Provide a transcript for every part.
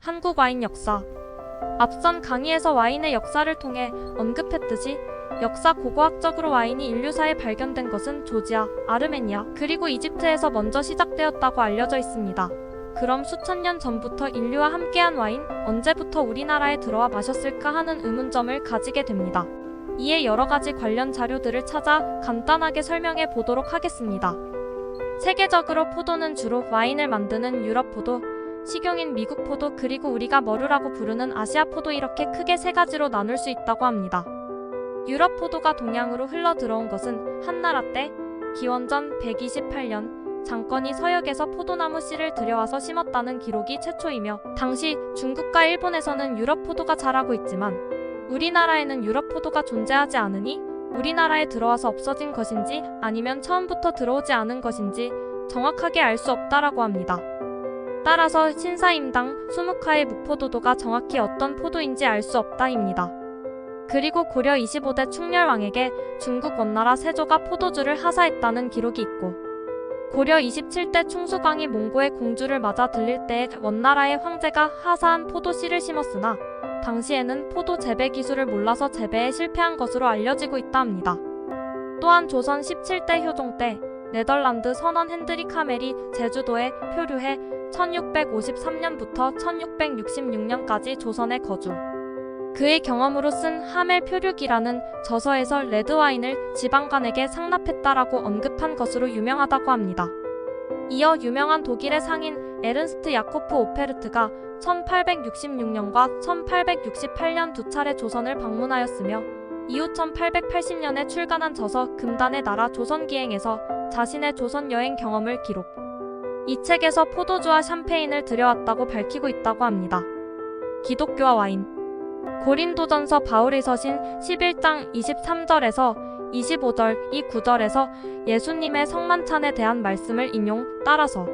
한국 와인 역사. 앞선 강의에서 와인의 역사를 통해 언급했듯이 역사 고고학적으로 와인이 인류사에 발견된 것은 조지아, 아르메니아, 그리고 이집트에서 먼저 시작되었다고 알려져 있습니다. 그럼 수천 년 전부터 인류와 함께한 와인, 언제부터 우리나라에 들어와 마셨을까 하는 의문점을 가지게 됩니다. 이에 여러 가지 관련 자료들을 찾아 간단하게 설명해 보도록 하겠습니다. 세계적으로 포도는 주로 와인을 만드는 유럽 포도, 식용인 미국 포도, 그리고 우리가 머루라고 부르는 아시아 포도, 이렇게 크게 세 가지로 나눌 수 있다고 합니다. 유럽 포도가 동양으로 흘러 들어온 것은 한나라 때 기원전 128년 장건이 서역에서 포도나무 씨를 들여와서 심었다는 기록이 최초이며, 당시 중국과 일본에서는 유럽 포도가 자라고 있지만 우리나라에는 유럽 포도가 존재하지 않으니 우리나라에 들어와서 없어진 것인지 아니면 처음부터 들어오지 않은 것인지 정확하게 알 수 없다라고 합니다. 따라서 신사임당 수묵화의 묵포도도가 정확히 어떤 포도인지 알 수 없다입니다. 그리고 고려 25대 충렬왕에게 중국 원나라 세조가 포도주를 하사했다는 기록이 있고, 고려 27대 충수광이 몽고의 공주를 맞아 들릴 때에 원나라의 황제가 하사한 포도씨를 심었으나 당시에는 포도 재배 기술을 몰라서 재배에 실패한 것으로 알려지고 있다 합니다. 또한 조선 17대 효종 때 네덜란드 선원 핸드릭 하멜이 제주도에 표류해 1653년부터 1666년까지 조선에 거주. 그의 경험으로 쓴 하멜 표류기라는 저서에서 레드와인을 지방관에게 상납했다라고 언급한 것으로 유명하다고 합니다. 이어 유명한 독일의 상인 에른스트 야코프 오페르트가 1866년과 1868년 두 차례 조선을 방문하였으며, 이후 1880년에 출간한 저서 금단의 나라 조선기행에서 자신의 조선 여행 경험을 기록. 이 책에서 포도주와 샴페인을 들여왔다고 밝히고 있다고 합니다. 기독교와 와인. 고린도전서 바울의 서신 11장 23절에서 25절 이 구절에서 예수님의 성만찬에 대한 말씀을 인용. 따라서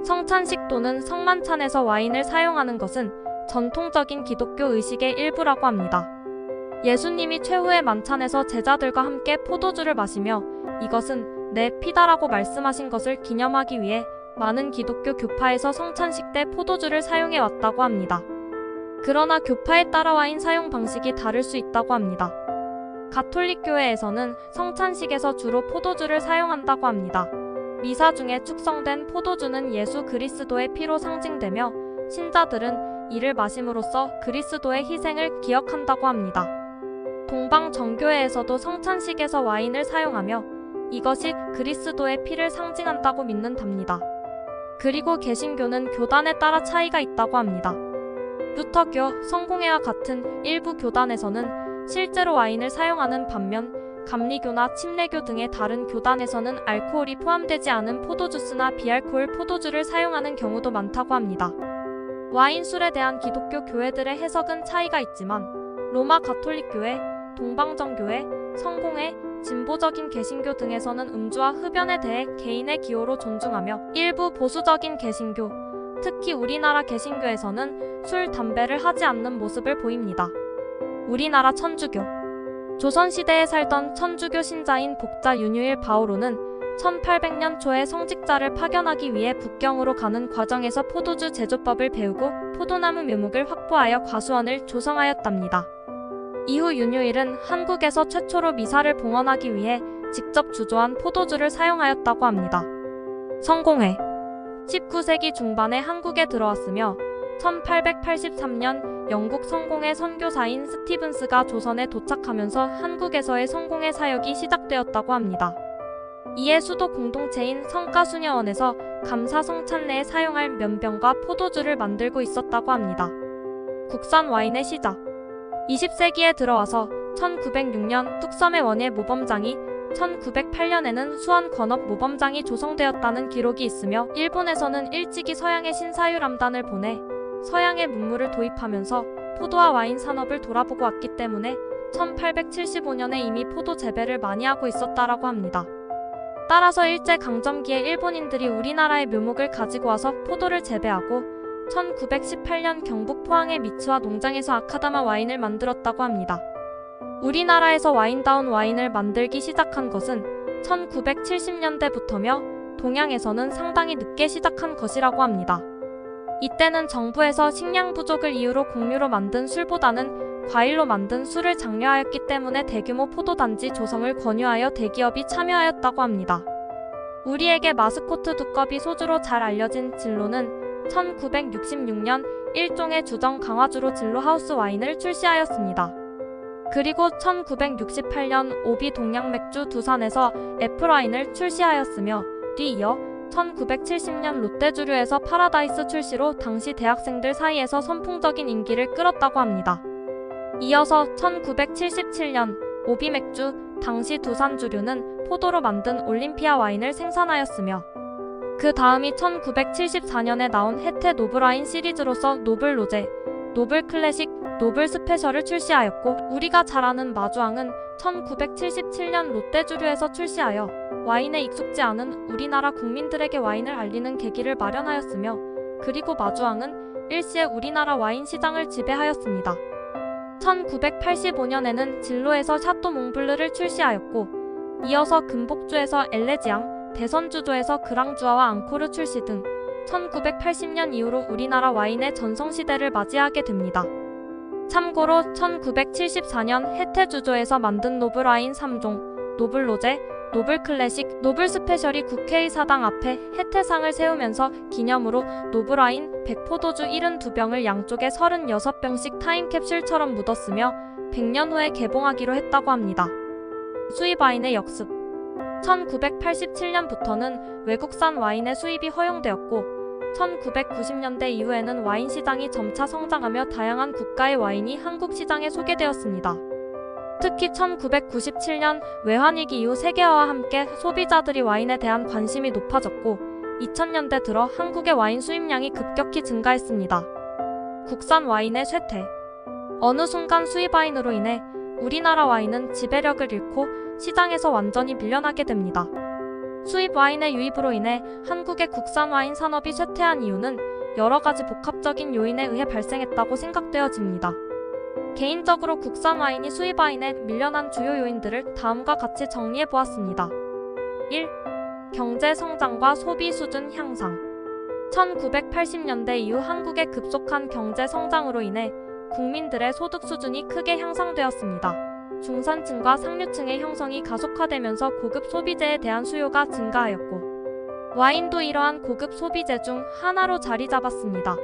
성찬식 또는 성만찬에서 와인을 사용하는 것은 전통적인 기독교 의식의 일부라고 합니다. 예수님이 최후의 만찬에서 제자들과 함께 포도주를 마시며 이것은 내 피다라고 말씀하신 것을 기념하기 위해 많은 기독교 교파에서 성찬식 때 포도주를 사용해 왔다고 합니다. 그러나 교파에 따라 와인 사용 방식이 다를 수 있다고 합니다. 가톨릭 교회에서는 성찬식에서 주로 포도주를 사용한다고 합니다. 미사 중에 축성된 포도주는 예수 그리스도의 피로 상징되며 신자들은 이를 마심으로써 그리스도의 희생을 기억한다고 합니다. 동방 정교회에서도 성찬식에서 와인을 사용하며 이것이 그리스도의 피를 상징한다고 믿는답니다. 그리고 개신교는 교단에 따라 차이가 있다고 합니다. 루터교, 성공회와 같은 일부 교단에서는 실제로 와인을 사용하는 반면 감리교나 침례교 등의 다른 교단에서는 알코올이 포함되지 않은 포도주스나 비알코올 포도주를 사용하는 경우도 많다고 합니다. 와인 술에 대한 기독교 교회들의 해석은 차이가 있지만 로마 가톨릭 교회, 동방정교회, 성공회, 진보적인 개신교 등에서는 음주와 흡연에 대해 개인의 기호로 존중하며 일부 보수적인 개신교, 특히 우리나라 개신교에서는 술, 담배를 하지 않는 모습을 보입니다. 우리나라 천주교. 조선시대에 살던 천주교 신자인 복자 윤유일 바오로는 1800년 초에 성직자를 파견하기 위해 북경으로 가는 과정에서 포도주 제조법을 배우고 포도나무 묘목을 확보하여 과수원을 조성하였답니다. 이후 윤유일은 한국에서 최초로 미사를 봉헌하기 위해 직접 주조한 포도주를 사용하였다고 합니다. 성공회. 19세기 중반에 한국에 들어왔으며 1883년 영국 성공회 선교사인 스티븐스가 조선에 도착하면서 한국에서의 성공회 사역이 시작되었다고 합니다. 이에 수도 공동체인 성가수녀원에서 감사 성찬례에 사용할 면병과 포도주를 만들고 있었다고 합니다. 국산 와인의 시작. 20세기에 들어와서 1906년 뚝섬의 원예 모범장이, 1908년에는 수원 건업 모범장이 조성되었다는 기록이 있으며 일본에서는 일찍이 서양의 신사유람단을 보내 서양의 문물을 도입하면서 포도와 와인 산업을 돌아보고 왔기 때문에 1875년에 이미 포도 재배를 많이 하고 있었다라고 합니다. 따라서 일제강점기에 일본인들이 우리나라의 묘목을 가지고 와서 포도를 재배하고 1918년 경북 포항의 미츠와 농장에서 아카다마 와인을 만들었다고 합니다. 우리나라에서 와인다운 와인을 만들기 시작한 것은 1970년대부터며 동양에서는 상당히 늦게 시작한 것이라고 합니다. 이때는 정부에서 식량 부족을 이유로 곡류로 만든 술보다는 과일로 만든 술을 장려하였기 때문에 대규모 포도단지 조성을 권유하여 대기업이 참여하였다고 합니다. 우리에게 마스코트 두꺼비 소주로 잘 알려진 진로는 1966년 일종의 주정 강화주로 진로 하우스 와인을 출시하였습니다. 그리고 1968년 오비 동양맥주 두산에서 애플와인을 출시하였으며 뒤이어 1970년 롯데주류에서 파라다이스 출시로 당시 대학생들 사이에서 선풍적인 인기를 끌었다고 합니다. 이어서 1977년 오비맥주, 당시 두산주류는 포도로 만든 올림피아 와인을 생산하였으며 그 다음이 1974년에 나온 혜태 노블와인 시리즈로서 노블 로제, 노블 클래식, 노블 스페셜을 출시하였고 우리가 잘 아는 마주앙은 1977년 롯데주류에서 출시하여 와인에 익숙지 않은 우리나라 국민들에게 와인을 알리는 계기를 마련하였으며 그리고 마주앙은 일시에 우리나라 와인 시장을 지배하였습니다. 1985년에는 진로에서 샤또 몽블르를 출시하였고 이어서 금복주에서 엘레지앙, 대선주조에서 그랑주아와 앙코르 출시 등 1980년 이후로 우리나라 와인의 전성시대를 맞이하게 됩니다. 참고로 1974년 혜태주조에서 만든 노블와인 3종, 노블 로제, 노블 클래식, 노블 스페셜이 국회의 사당 앞에 혜태상을 세우면서 기념으로 노블와인 100포도주 72병을 양쪽에 36병씩 타임캡슐처럼 묻었으며 100년 후에 개봉하기로 했다고 합니다. 수입 와인의 역습 1987년부터는 외국산 와인의 수입이 허용되었고 1990년대 이후에는 와인 시장이 점차 성장하며 다양한 국가의 와인이 한국 시장에 소개되었습니다. 특히 1997년 외환위기 이후 세계화와 함께 소비자들이 와인에 대한 관심이 높아졌고 2000년대 들어 한국의 와인 수입량이 급격히 증가했습니다. 국산 와인의 쇠퇴 어느 순간 수입 와인으로 인해 우리나라 와인은 지배력을 잃고 시장에서 완전히 밀려나게 됩니다. 수입 와인의 유입으로 인해 한국의 국산 와인 산업이 쇠퇴한 이유는 여러 가지 복합적인 요인에 의해 발생했다고 생각되어집니다. 개인적으로 국산 와인이 수입 와인에 밀려난 주요 요인들을 다음과 같이 정리해 보았습니다. 1. 경제 성장과 소비 수준 향상 1980년대 이후 한국의 급속한 경제 성장으로 인해 국민들의 소득 수준이 크게 향상되었습니다. 중산층과 상류층의 형성이 가속화되면서 고급 소비재에 대한 수요가 증가하였고 와인도 이러한 고급 소비재 중 하나로 자리 잡았습니다.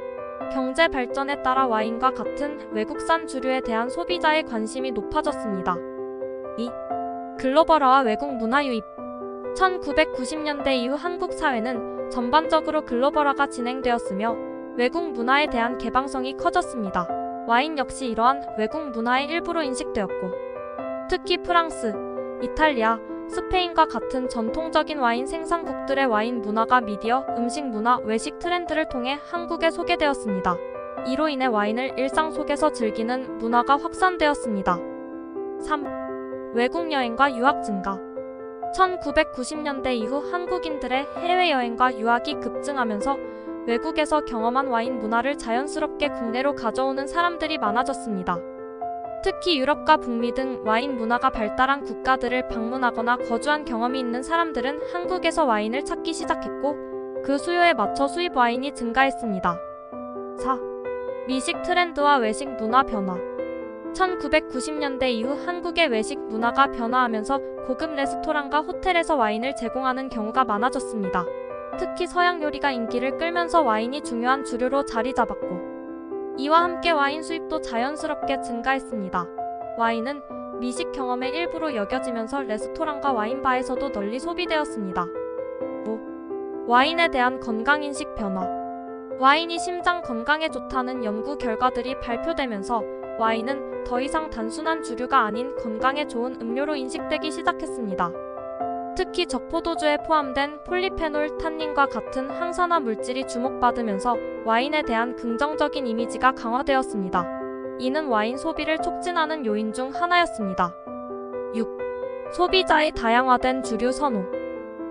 경제 발전에 따라 와인과 같은 외국산 주류에 대한 소비자의 관심이 높아졌습니다. 2. 글로벌화와 외국 문화 유입 1990년대 이후 한국 사회는 전반적으로 글로벌화가 진행되었으며 외국 문화에 대한 개방성이 커졌습니다. 와인 역시 이러한 외국 문화의 일부로 인식되었고 특히 프랑스, 이탈리아, 스페인과 같은 전통적인 와인 생산국들의 와인 문화가 미디어, 음식 문화, 외식 트렌드를 통해 한국에 소개되었습니다. 이로 인해 와인을 일상 속에서 즐기는 문화가 확산되었습니다. 3. 외국 여행과 유학 증가 1990년대 이후 한국인들의 해외여행과 유학이 급증하면서 외국에서 경험한 와인 문화를 자연스럽게 국내로 가져오는 사람들이 많아졌습니다. 특히 유럽과 북미 등 와인 문화가 발달한 국가들을 방문하거나 거주한 경험이 있는 사람들은 한국에서 와인을 찾기 시작했고 그 수요에 맞춰 수입 와인이 증가했습니다. 4. 미식 트렌드와 외식 문화 변화 1990년대 이후 한국의 외식 문화가 변화하면서 고급 레스토랑과 호텔에서 와인을 제공하는 경우가 많아졌습니다. 특히 서양 요리가 인기를 끌면서 와인이 중요한 주류로 자리 잡았고 이와 함께 와인 수입도 자연스럽게 증가했습니다. 와인은 미식 경험의 일부로 여겨지면서 레스토랑과 와인바에서도 널리 소비되었습니다. 5. 와인에 대한 건강인식 변화 와인이 심장 건강에 좋다는 연구 결과들이 발표되면서 와인은 더 이상 단순한 주류가 아닌 건강에 좋은 음료로 인식되기 시작했습니다. 특히 적포도주에 포함된 폴리페놀, 탄닌과 같은 항산화 물질이 주목받으면서 와인에 대한 긍정적인 이미지가 강화되었습니다. 이는 와인 소비를 촉진하는 요인 중 하나였습니다. 6. 소비자의 다양화된 주류 선호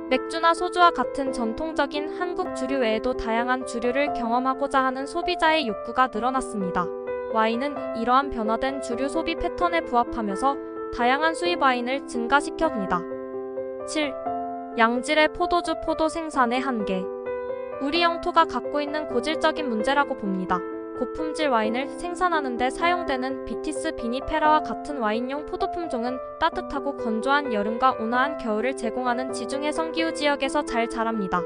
맥주나 소주와 같은 전통적인 한국 주류 외에도 다양한 주류를 경험하고자 하는 소비자의 욕구가 늘어났습니다. 와인은 이러한 변화된 주류 소비 패턴에 부합하면서 다양한 수입 와인을 증가시켰습니다. 7. 양질의 포도주 포도 생산의 한계 우리 영토가 갖고 있는 고질적인 문제라고 봅니다. 고품질 와인을 생산하는 데 사용되는 비티스 비니페라와 같은 와인용 포도 품종은 따뜻하고 건조한 여름과 온화한 겨울을 제공하는 지중해성기후 지역에서 잘 자랍니다.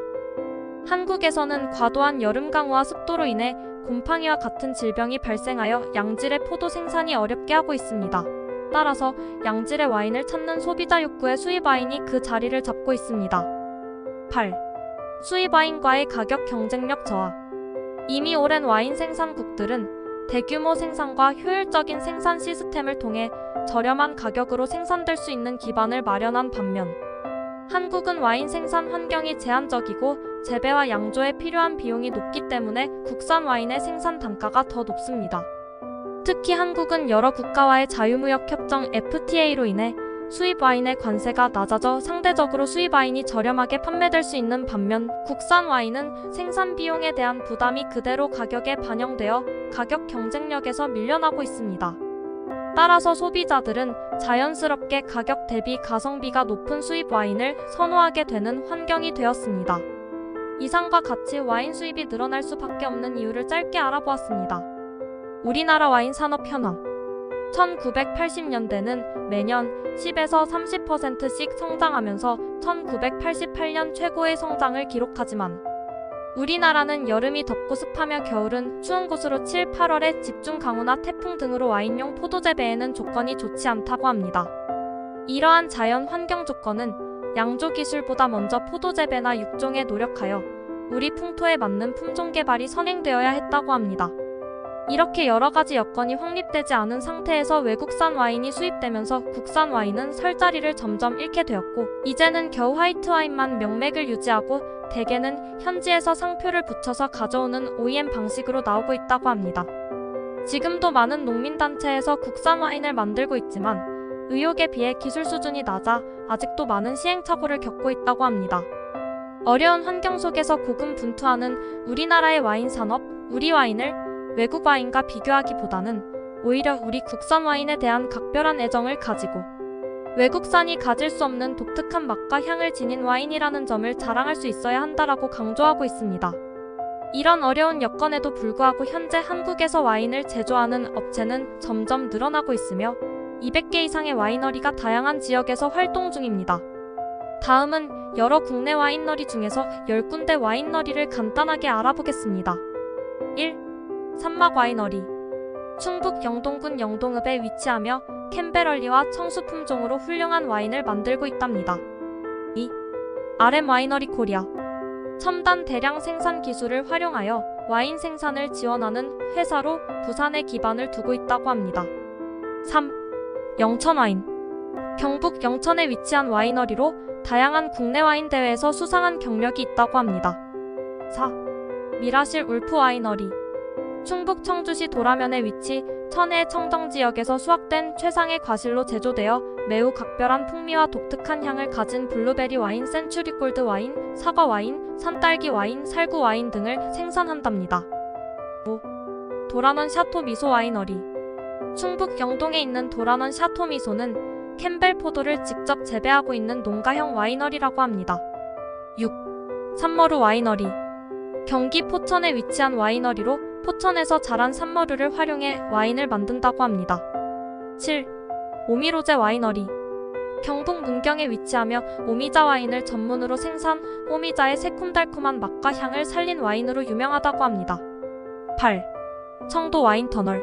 한국에서는 과도한 여름 강우와 습도로 인해 곰팡이와 같은 질병이 발생하여 양질의 포도 생산이 어렵게 하고 있습니다. 따라서 양질의 와인을 찾는 소비자 욕구에 수입 와인이 그 자리를 잡고 있습니다. 8. 수입 와인과의 가격 경쟁력 저하. 이미 오랜 와인 생산국들은 대규모 생산과 효율적인 생산 시스템을 통해 저렴한 가격으로 생산될 수 있는 기반을 마련한 반면 한국은 와인 생산 환경이 제한적이고 재배와 양조에 필요한 비용이 높기 때문에 국산 와인의 생산 단가가 더 높습니다. 특히 한국은 여러 국가와의 자유무역협정 FTA로 인해 수입 와인의 관세가 낮아져 상대적으로 수입 와인이 저렴하게 판매될 수 있는 반면 국산 와인은 생산 비용에 대한 부담이 그대로 가격에 반영되어 가격 경쟁력에서 밀려나고 있습니다. 따라서 소비자들은 자연스럽게 가격 대비 가성비가 높은 수입 와인을 선호하게 되는 환경이 되었습니다. 이상과 같이 와인 수입이 늘어날 수밖에 없는 이유를 짧게 알아보았습니다. 우리나라 와인 산업 현황. 1980년대는 매년 10에서 30%씩 성장하면서 1988년 최고의 성장을 기록하지만 우리나라는 여름이 덥고 습하며 겨울은 추운 곳으로 7, 8월에 집중 강우나 태풍 등으로 와인용 포도 재배에는 조건이 좋지 않다고 합니다. 이러한 자연 환경 조건은 양조 기술보다 먼저 포도 재배나 육종에 노력하여 우리 풍토에 맞는 품종 개발이 선행되어야 했다고 합니다. 이렇게 여러 가지 여건이 확립되지 않은 상태에서 외국산 와인이 수입되면서 국산 와인은 설 자리를 점점 잃게 되었고 이제는 겨우 화이트 와인만 명맥을 유지하고 대개는 현지에서 상표를 붙여서 가져오는 OEM 방식으로 나오고 있다고 합니다. 지금도 많은 농민단체에서 국산 와인을 만들고 있지만 의욕에 비해 기술 수준이 낮아 아직도 많은 시행착오를 겪고 있다고 합니다. 어려운 환경 속에서 고군분투하는 우리나라의 와인 산업, 우리 와인을 외국 와인과 비교하기보다는 오히려 우리 국산 와인에 대한 각별한 애정을 가지고 외국산이 가질 수 없는 독특한 맛과 향을 지닌 와인이라는 점을 자랑할 수 있어야 한다라고 강조하고 있습니다. 이런 어려운 여건에도 불구하고 현재 한국에서 와인을 제조하는 업체는 점점 늘어나고 있으며 200개 이상의 와이너리가 다양한 지역에서 활동 중입니다. 다음은 여러 국내 와인너리 중에서 10군데 와인너리를 간단하게 알아보겠습니다. 1. 산막 와이너리. 충북 영동군 영동읍에 위치하며 캔베럴리와 청수 품종으로 훌륭한 와인을 만들고 있답니다. 2. RM 와이너리 코리아. 첨단 대량 생산 기술을 활용하여 와인 생산을 지원하는 회사로 부산에 기반을 두고 있다고 합니다. 3. 영천 와인. 경북 영천에 위치한 와이너리로 다양한 국내 와인 대회에서 수상한 경력이 있다고 합니다. 4. 미라실 울프 와이너리. 충북 청주시 도라면에 위치 천혜 청정 지역에서 수확된 최상의 과실로 제조되어 매우 각별한 풍미와 독특한 향을 가진 블루베리 와인, 센츄리 골드 와인, 사과 와인, 산딸기 와인, 살구 와인 등을 생산한답니다. 5. 도라넌 샤토 미소 와이너리. 충북 영동에 있는 도라넌 샤토 미소는 캠벨 포도를 직접 재배하고 있는 농가형 와이너리라고 합니다. 6. 산머루 와이너리. 경기 포천에 위치한 와이너리로 포천에서 자란 산머루를 활용해 와인을 만든다고 합니다. 7. 오미로제 와이너리. 경북 문경에 위치하며 오미자 와인을 전문으로 생산, 오미자의 새콤달콤한 맛과 향을 살린 와인으로 유명하다고 합니다. 8. 청도 와인터널.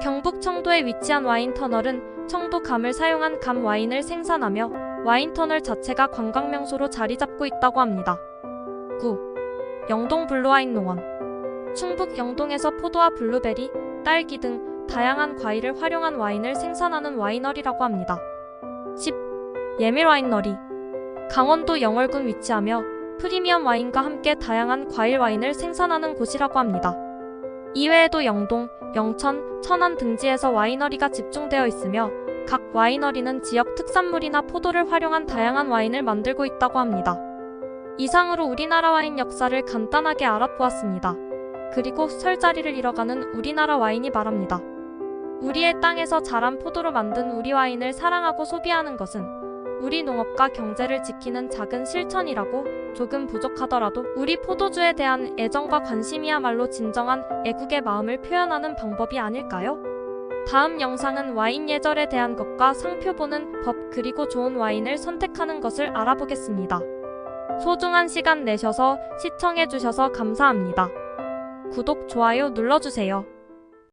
경북 청도에 위치한 와인터널은 청도 감을 사용한 감 와인을 생산하며 와인터널 자체가 관광명소로 자리 잡고 있다고 합니다. 9. 영동 블루와인 농원. 충북 영동에서 포도와 블루베리, 딸기 등 다양한 과일을 활용한 와인을 생산하는 와이너리라고 합니다. 10. 예밀 와인너리. 강원도 영월군 위치하며 프리미엄 와인과 함께 다양한 과일 와인을 생산하는 곳이라고 합니다. 이외에도 영동, 영천, 천안 등지에서 와이너리가 집중되어 있으며 각 와이너리는 지역 특산물이나 포도를 활용한 다양한 와인을 만들고 있다고 합니다. 이상으로 우리나라 와인 역사를 간단하게 알아보았습니다. 그리고 설 자리를 잃어가는 우리나라 와인이 말합니다. 우리의 땅에서 자란 포도로 만든 우리 와인을 사랑하고 소비하는 것은 우리 농업과 경제를 지키는 작은 실천이라고 조금 부족하더라도 우리 포도주에 대한 애정과 관심이야말로 진정한 애국의 마음을 표현하는 방법이 아닐까요? 다음 영상은 와인 예절에 대한 것과 상표 보는 법 그리고 좋은 와인을 선택하는 것을 알아보겠습니다. 소중한 시간 내셔서 시청해주셔서 감사합니다. 구독, 좋아요 눌러주세요.